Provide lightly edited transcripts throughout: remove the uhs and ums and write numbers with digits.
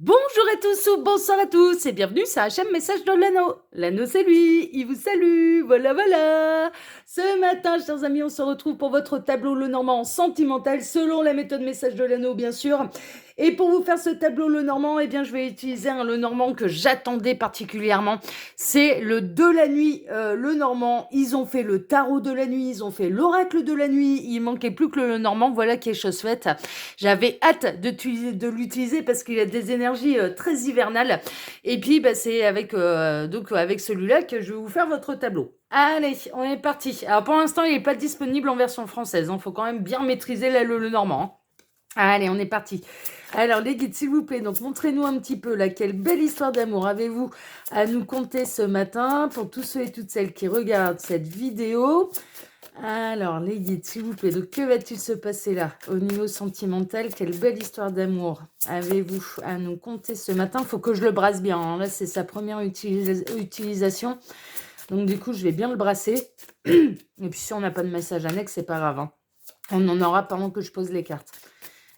Bonjour à tous ou bonsoir à tous et bienvenue sur HM Message de l'Anneau. L'Anneau c'est lui, il vous salue, voilà. Ce matin, chers amis, on se retrouve pour votre tableau Lenormand sentimental selon la méthode Message de l'Anneau, bien sûr. Et pour vous faire ce tableau Lenormand, eh bien, je vais utiliser un Lenormand que j'attendais particulièrement. C'est le de la nuit Lenormand. Ils ont fait le tarot de la nuit, ils ont fait l'oracle de la nuit. Il manquait plus que le Lenormand, voilà qui est chose faite. J'avais hâte de l'utiliser parce qu'il a des énergies très hivernales. Et puis, c'est avec, avec celui-là que je vais vous faire votre tableau. Allez, on est parti. Alors, pour l'instant, il n'est pas disponible en version française. Il faut quand même bien maîtriser le normand. Hein. Allez, on est parti. Alors, les guides, s'il vous plaît, donc montrez-nous un petit peu là, quelle belle histoire d'amour avez-vous à nous conter ce matin pour tous ceux et toutes celles qui regardent cette vidéo. Alors, les guides, s'il vous plaît, donc que va-t-il se passer là au niveau sentimental? Quelle belle histoire d'amour avez-vous à nous conter ce matin? Il faut que je le brasse bien. Hein. Là, c'est sa première utilisation. Donc, du coup, je vais bien le brasser. Et puis, si on n'a pas de message annexe, c'est pas grave. Hein. On en aura pendant que je pose les cartes.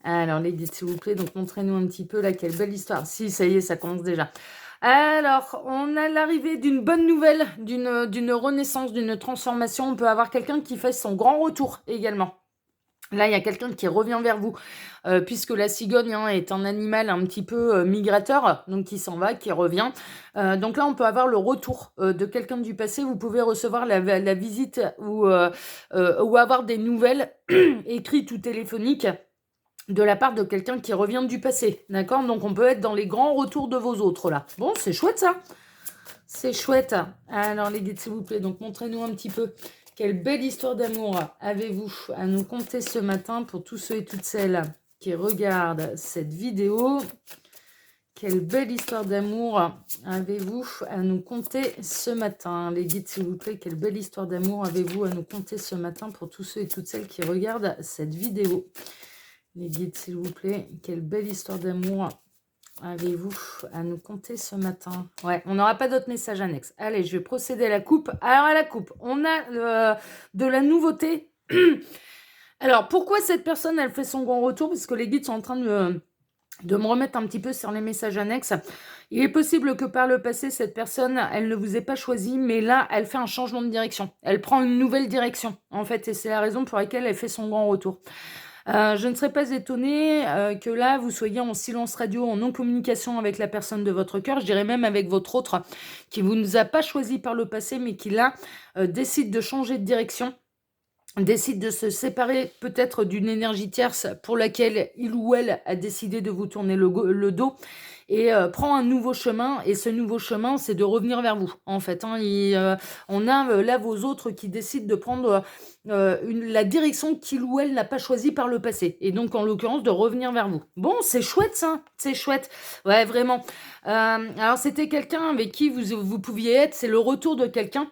Alors, les guides, s'il vous plaît, donc montrez-nous un petit peu là, quelle belle histoire. Si, ça y est, ça commence déjà. Alors, on a l'arrivée d'une bonne nouvelle, d'une renaissance, d'une transformation. On peut avoir quelqu'un qui fait son grand retour également. Là, il y a quelqu'un qui revient vers vous, puisque la cigogne est un animal un petit peu migrateur, donc qui s'en va, qui revient. Donc là, on peut avoir le retour de quelqu'un du passé. Vous pouvez recevoir la visite ou avoir des nouvelles écrites ou téléphoniques de la part de quelqu'un qui revient du passé, d'accord? Donc on peut être dans les grands retours de vos autres là. Bon, c'est chouette ça. C'est chouette. Alors les guides, s'il vous plaît, donc montrez-nous un petit peu quelle belle histoire d'amour avez-vous à nous conter ce matin pour tous ceux et toutes celles qui regardent cette vidéo. Quelle belle histoire d'amour avez-vous à nous conter ce matin? Les guides, s'il vous plaît, quelle belle histoire d'amour avez-vous à nous conter ce matin pour tous ceux et toutes celles qui regardent cette vidéo? Les guides, s'il vous plaît, quelle belle histoire d'amour avez-vous à nous conter ce matin? Ouais, on n'aura pas d'autres messages annexes. Allez, je vais procéder à la coupe. Alors, à la coupe, on a de la nouveauté. Alors, pourquoi cette personne, elle fait son grand retour? Parce que les guides sont en train de me remettre un petit peu sur les messages annexes. Il est possible que par le passé, cette personne, elle ne vous ait pas choisi, mais là, elle fait un changement de direction. Elle prend une nouvelle direction, en fait, et c'est la raison pour laquelle elle fait son grand retour. Je ne serais pas étonnée que là, vous soyez en silence radio, en non-communication avec la personne de votre cœur, je dirais même avec votre autre, qui vous nous a pas choisi par le passé, mais qui là, décide de changer de direction, décide de se séparer peut-être d'une énergie tierce pour laquelle il ou elle a décidé de vous tourner le dos, et prend un nouveau chemin, et ce nouveau chemin, c'est de revenir vers vous, en fait. Hein, on a là vos autres qui décident de prendre la direction qu'il ou elle n'a pas choisie par le passé, et donc en l'occurrence de revenir vers vous. Bon, c'est chouette ça, c'est chouette. Ouais, vraiment. Alors c'était quelqu'un avec qui vous pouviez être, c'est le retour de quelqu'un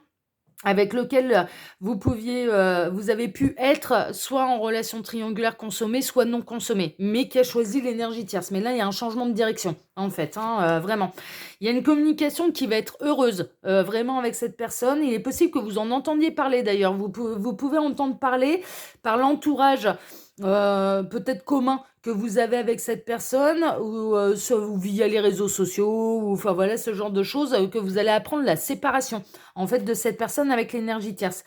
avec lequel vous avez pu être soit en relation triangulaire consommée, soit non consommée, mais qui a choisi l'énergie tierce. Mais là, il y a un changement de direction, en fait, vraiment. Il y a une communication qui va être heureuse, vraiment, avec cette personne. Il est possible que vous en entendiez parler, d'ailleurs. Vous pouvez entendre parler par l'entourage peut-être commun que vous avez avec cette personne, ou via les réseaux sociaux, ou enfin voilà, ce genre de choses, que vous allez apprendre la séparation en fait de cette personne avec l'énergie tierce.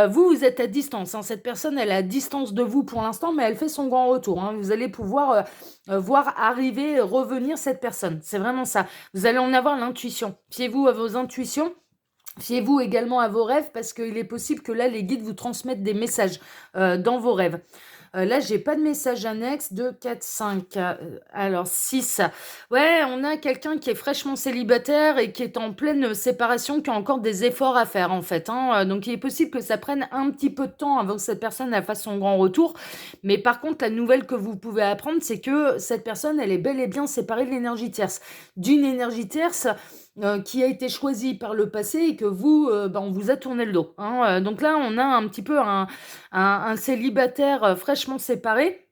Vous êtes à distance, hein, cette personne elle est à distance de vous pour l'instant, mais elle fait son grand retour. Hein. Vous allez pouvoir voir arriver, revenir cette personne. C'est vraiment ça. Vous allez en avoir l'intuition. Fiez-vous à vos intuitions. Fiez-vous également à vos rêves parce qu'il est possible que là, les guides vous transmettent des messages dans vos rêves. Là, j'ai pas de message annexe. 2, 4, 5. Alors, 6. Ouais, on a quelqu'un qui est fraîchement célibataire et qui est en pleine séparation, qui a encore des efforts à faire, en fait. Hein. Donc, il est possible que ça prenne un petit peu de temps avant que cette personne elle fasse son grand retour. Mais par contre, la nouvelle que vous pouvez apprendre, c'est que cette personne, elle est bel et bien séparée de l'énergie tierce. D'une énergie tierce qui a été choisie par le passé et que vous, on vous a tourné le dos. Hein. Donc là, on a un petit peu un célibataire fraîchement séparé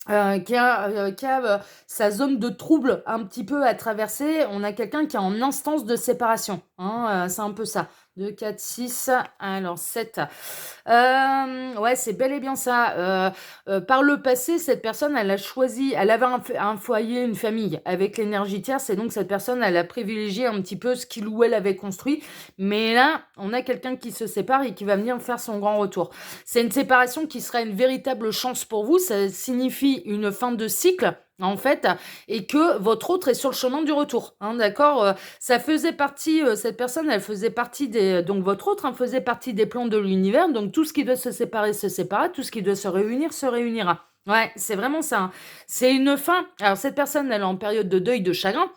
qui a sa zone de trouble un petit peu à traverser. On a quelqu'un qui est en instance de séparation. Hein, c'est un peu ça. 2, 4, 6, alors 7. Ouais, c'est bel et bien ça. Par le passé, cette personne, elle a choisi, elle avait un foyer, une famille avec l'énergie tierce, et donc cette personne, elle a privilégié un petit peu ce qu'il ou elle avait construit. Mais là, on a quelqu'un qui se sépare et qui va venir faire son grand retour. C'est une séparation qui sera une véritable chance pour vous. Ça signifie une fin de cycle, en fait, et que votre autre est sur le chemin du retour. Hein, d'accord. Ça faisait partie, cette personne, elle faisait partie des, donc votre autre faisait partie des plans de l'univers. Donc tout ce qui doit se séparer se séparera, tout ce qui doit se réunira. Ouais, c'est vraiment ça. Hein. C'est une fin. Alors cette personne, elle est en période de deuil, de chagrin.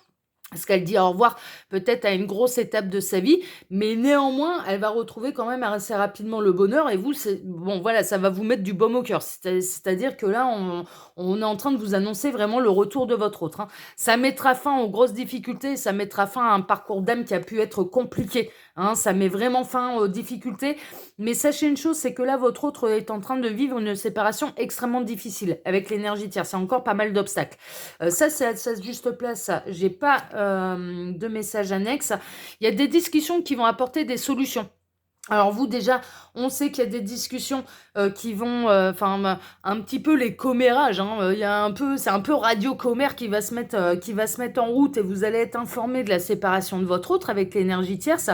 Parce qu'elle dit au revoir peut-être à une grosse étape de sa vie, mais néanmoins, elle va retrouver quand même assez rapidement le bonheur. Et vous, bon, voilà, ça va vous mettre du baume au cœur. C'est-à-dire que là, on est en train de vous annoncer vraiment le retour de votre autre. Hein. Ça mettra fin aux grosses difficultés, ça mettra fin à un parcours d'âme qui a pu être compliqué. Hein. Ça met vraiment fin aux difficultés. Mais sachez une chose, c'est que là, votre autre est en train de vivre une séparation extrêmement difficile avec l'énergie tierce. C'est encore pas mal d'obstacles. Ça, c'est à sa juste place. J'ai pas de message annexe. Il y a des discussions qui vont apporter des solutions. Alors vous déjà, on sait qu'il y a des discussions qui vont, un petit peu les commérages. Hein, il y a c'est un peu radio commère qui va se mettre en route et vous allez être informé de la séparation de votre autre avec l'énergie tierce.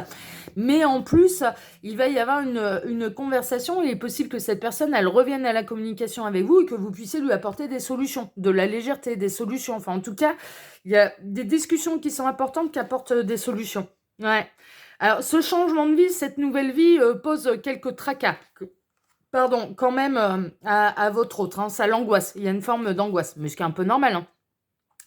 Mais en plus, il va y avoir une conversation. Il est possible que cette personne, elle revienne à la communication avec vous et que vous puissiez lui apporter des solutions, de la légèreté, des solutions. Enfin, en tout cas, il y a des discussions qui sont importantes qui apportent des solutions. Ouais. Alors, ce changement de vie, cette nouvelle vie pose quelques tracas. Pardon, quand même à votre autre. Hein, ça l'angoisse. Il y a une forme d'angoisse, mais ce qui est un peu normal. Hein.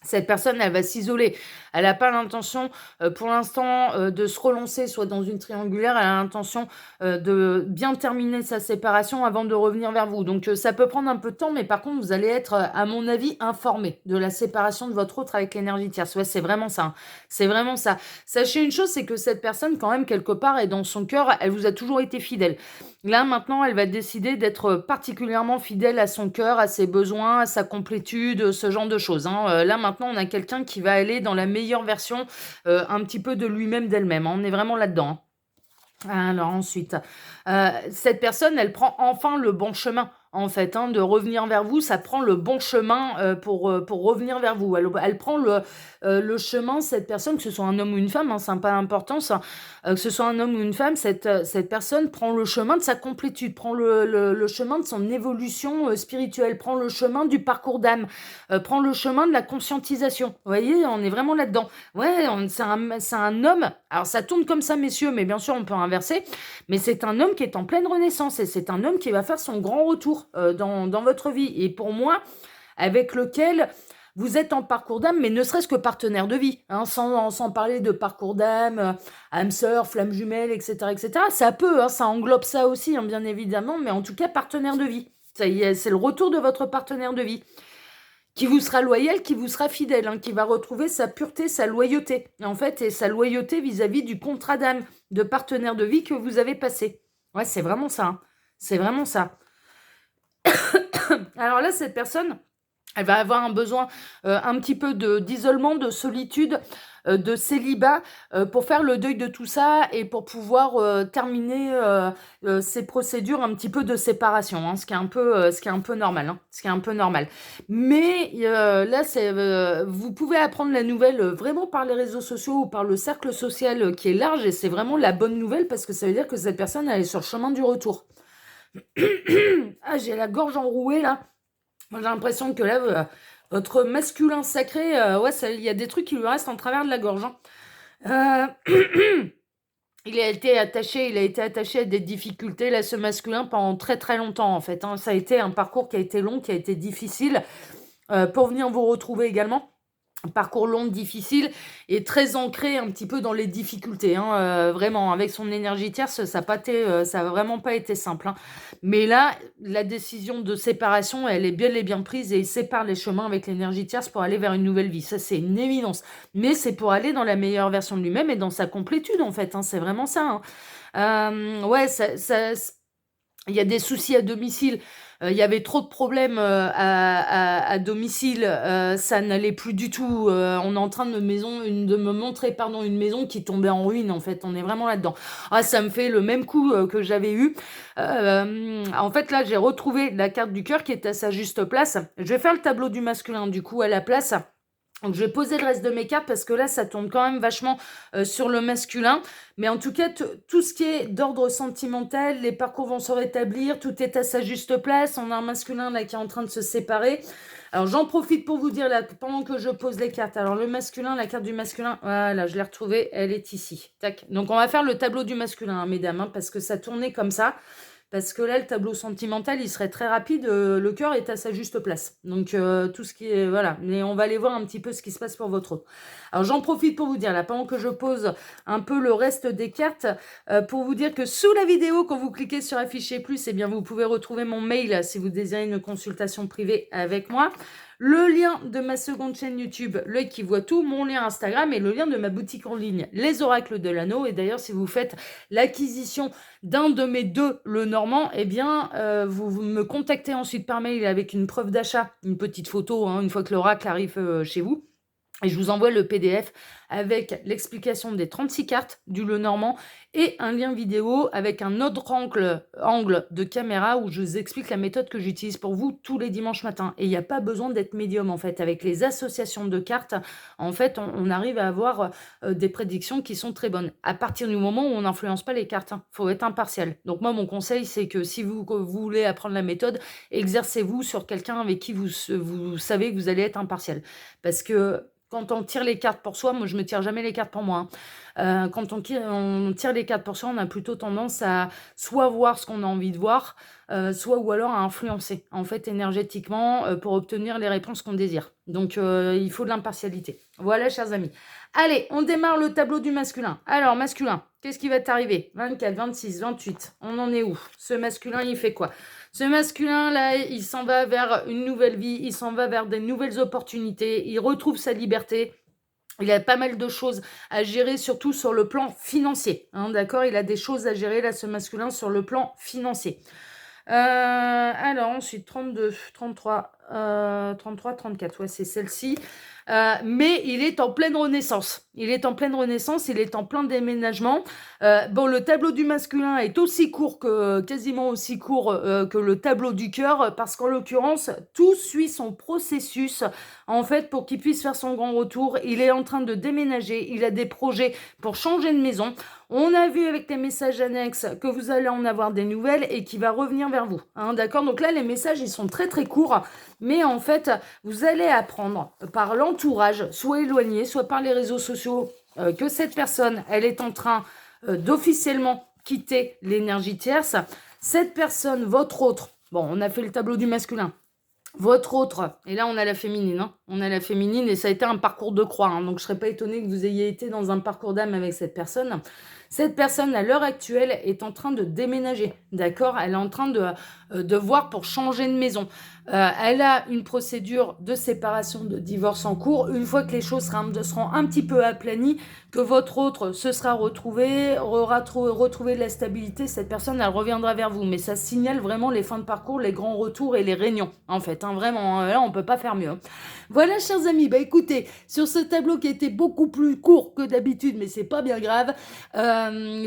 Cette personne, elle va s'isoler. Elle n'a pas l'intention, pour l'instant, de se relancer, soit dans une triangulaire. Elle a l'intention de bien terminer sa séparation avant de revenir vers vous. Donc, ça peut prendre un peu de temps, mais par contre, vous allez être, à mon avis, informé de la séparation de votre autre avec l'énergie tierce. Ouais, c'est vraiment ça. Hein. C'est vraiment ça. Sachez une chose, c'est que cette personne, quand même, quelque part, est dans son cœur, elle vous a toujours été fidèle. Là, maintenant, elle va décider d'être particulièrement fidèle à son cœur, à ses besoins, à sa complétude, ce genre de choses. Hein. Là, maintenant, on a quelqu'un qui va aller dans la meilleure version un petit peu de lui-même, d'elle-même. Hein. On est vraiment là-dedans. Hein. Alors ensuite, cette personne, elle prend enfin le bon chemin. En fait, hein, de revenir vers vous, ça prend le bon chemin pour revenir vers vous. Elle prend le chemin, cette personne, que ce soit un homme ou une femme, hein, c'est pas d'importance, hein, que ce soit un homme ou une femme, cette personne prend le chemin de sa complétude, prend le chemin de son évolution spirituelle, prend le chemin du parcours d'âme, prend le chemin de la conscientisation. Vous voyez, on est vraiment là-dedans. Ouais, c'est un homme, alors ça tourne comme ça, messieurs, mais bien sûr, on peut inverser, mais c'est un homme qui est en pleine renaissance et c'est un homme qui va faire son grand retour dans votre vie. Et pour moi, avec lequel vous êtes en parcours d'âme, mais ne serait-ce que partenaire de vie, hein, sans parler de parcours d'âme, âme sœur, flamme jumelle, etc., etc. Ça peut, hein, ça englobe ça aussi, hein, bien évidemment, mais en tout cas, partenaire de vie. Ça y est, c'est le retour de votre partenaire de vie qui vous sera loyal, qui vous sera fidèle, hein, qui va retrouver sa pureté, sa loyauté, en fait, et sa loyauté vis-à-vis du contrat d'âme, de partenaire de vie que vous avez passé. Ouais, c'est vraiment ça. Hein. C'est vraiment ça. Alors là, cette personne, elle va avoir un besoin un petit peu d'isolement, de solitude, de célibat, pour faire le deuil de tout ça et pour pouvoir terminer ces procédures un petit peu de séparation, hein, ce qui est un peu normal. Hein, ce qui est un peu normal. Mais là, vous pouvez apprendre la nouvelle vraiment par les réseaux sociaux ou par le cercle social qui est large, et c'est vraiment la bonne nouvelle parce que ça veut dire que cette personne, elle est sur le chemin du retour. Ah, j'ai la gorge enrouée là. Moi, j'ai l'impression que là, votre masculin sacré, ouais, il y a des trucs qui lui restent en travers de la gorge. Hein. Il a été attaché à des difficultés, là, ce masculin, pendant très très longtemps, en fait. Hein. Ça a été un parcours qui a été long, qui a été difficile, pour venir vous retrouver également. Un parcours long, difficile et très ancré un petit peu dans les difficultés. Hein, vraiment, avec son énergie tierce, ça a vraiment pas été simple. Hein. Mais là, la décision de séparation, elle est bel et bien prise et il sépare les chemins avec l'énergie tierce pour aller vers une nouvelle vie. Ça, c'est une évidence. Mais c'est pour aller dans la meilleure version de lui-même et dans sa complétude, en fait. Hein, c'est vraiment ça. Hein. Ouais, il y a des soucis à domicile Il y avait trop de problèmes à domicile, ça n'allait plus du tout. On est en train de me montrer pardon, une maison qui tombait en ruine, en fait. On est vraiment là-dedans. Ah, ça me fait le même coup que j'avais eu. En fait, là, j'ai retrouvé la carte du cœur qui est à sa juste place. Je vais faire le tableau du masculin, du coup, à la place. Donc, je vais poser le reste de mes cartes parce que là, ça tourne quand même vachement sur le masculin. Mais en tout cas, tout ce qui est d'ordre sentimental, les parcours vont se rétablir, tout est à sa juste place. On a un masculin là qui est en train de se séparer. Alors, j'en profite pour vous dire là, pendant que je pose les cartes. Alors, le masculin, la carte du masculin, voilà, je l'ai retrouvée, elle est ici. Tac. Donc, on va faire le tableau du masculin, hein, mesdames, hein, parce que ça tournait comme ça. Parce que là, le tableau sentimental, il serait très rapide. Le cœur est à sa juste place. Donc, tout ce qui est... Voilà. Mais on va aller voir un petit peu ce qui se passe pour votre autre. Alors, j'en profite pour vous dire, là, pendant que je pose un peu le reste des cartes, pour vous dire que sous la vidéo, quand vous cliquez sur Afficher plus, eh bien, vous pouvez retrouver mon mail si vous désirez une consultation privée avec moi. Le lien de ma seconde chaîne YouTube, L'œil qui voit tout, mon lien Instagram et le lien de ma boutique en ligne, Les Oracles de l'Anneau. Et d'ailleurs, si vous faites l'acquisition d'un de mes deux, le Normand, eh bien, vous me contactez ensuite par mail avec une preuve d'achat, une petite photo, hein, une fois que l'oracle arrive chez vous. Et je vous envoie le PDF avec l'explication des 36 cartes du Lenormand et un lien vidéo avec un autre angle de caméra où je vous explique la méthode que j'utilise pour vous tous les dimanches matins. Et il n'y a pas besoin d'être médium en fait. Avec les associations de cartes, en fait, on arrive à avoir des prédictions qui sont très bonnes. À partir du moment où on n'influence pas les cartes, il faut être impartial. Donc moi, mon conseil, c'est que si vous voulez apprendre la méthode, exercez-vous sur quelqu'un avec qui vous savez que vous allez être impartial. Parce que quand on tire les cartes pour soi, moi je me tire jamais les cartes pour moi. Quand on tire les cartes pour soi, on a plutôt tendance à soit voir ce qu'on a envie de voir, soit ou alors à influencer en fait énergétiquement pour obtenir les réponses qu'on désire. Donc il faut de l'impartialité. Voilà, chers amis. Allez, on démarre le tableau du masculin. Alors, masculin, qu'est-ce qui va t'arriver? 24, 26, 28, on en est où? Ce masculin, il fait quoi? Ce masculin-là, il s'en va vers une nouvelle vie, il s'en va vers des nouvelles opportunités, il retrouve sa liberté. Il a pas mal de choses à gérer, surtout sur le plan financier. Hein, d'accord? Il a des choses à gérer, là, ce masculin, sur le plan financier. Alors, ensuite, 32, 33, 33, 34, ouais, c'est celle-ci. Mais il est en pleine renaissance. Il est en pleine renaissance, il est en plein déménagement. Bon, le tableau du masculin est quasiment aussi court que le tableau du cœur, parce qu'en l'occurrence, tout suit son processus, en fait, pour qu'il puisse faire son grand retour. Il est en train de déménager, il a des projets pour changer de maison. On a vu avec les messages annexes que vous allez en avoir des nouvelles et qui va revenir vers vous. Hein, d'accord? Donc là, les messages, ils sont très très courts, mais en fait, vous allez apprendre par l'entourage, soit éloigné, soit par les réseaux sociaux, que cette personne, elle est en train d'officiellement quitter l'énergie tierce. Cette personne, votre autre, bon, on a fait le tableau du masculin, votre autre, et là on a la féminine, hein. On a la féminine et ça a été un parcours de croix, hein. Donc je ne serais pas étonnée que vous ayez été dans un parcours d'âme avec cette personne. Cette personne, à l'heure actuelle, est en train de déménager, d'accord? Elle est en train de voir pour changer de maison. Elle a une procédure de séparation, de divorce en cours. Une fois que les choses seront un petit peu aplanies, que votre autre se sera retrouvé, aura retrouvé de la stabilité, cette personne, elle reviendra vers vous. Mais ça signale vraiment les fins de parcours, les grands retours et les réunions, en fait. Hein, vraiment, hein, là, on peut pas faire mieux. Voilà, chers amis, bah écoutez, sur ce tableau qui était beaucoup plus court que d'habitude, mais c'est pas bien grave,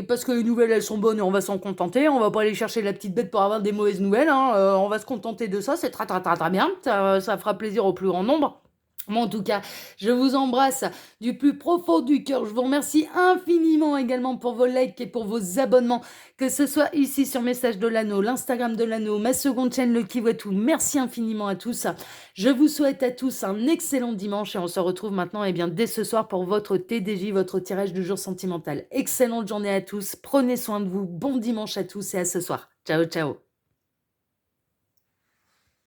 parce que les nouvelles, elles sont bonnes et on va s'en contenter. On va pas aller chercher la petite bête pour avoir des mauvaises nouvelles, hein. On va se contenter de ça, c'est très bien, ça fera plaisir au plus grand nombre. Moi, en tout cas, je vous embrasse du plus profond du cœur. Je vous remercie infiniment également pour vos likes et pour vos abonnements, que ce soit ici sur Message de l'Anneau, l'Instagram de l'Anneau, ma seconde chaîne, Le Qui Voit Tout. Merci infiniment à tous. Je vous souhaite à tous un excellent dimanche et on se retrouve maintenant dès ce soir pour votre TDJ, votre tirage du jour sentimental. Excellente journée à tous, prenez soin de vous, bon dimanche à tous et à ce soir. Ciao, ciao.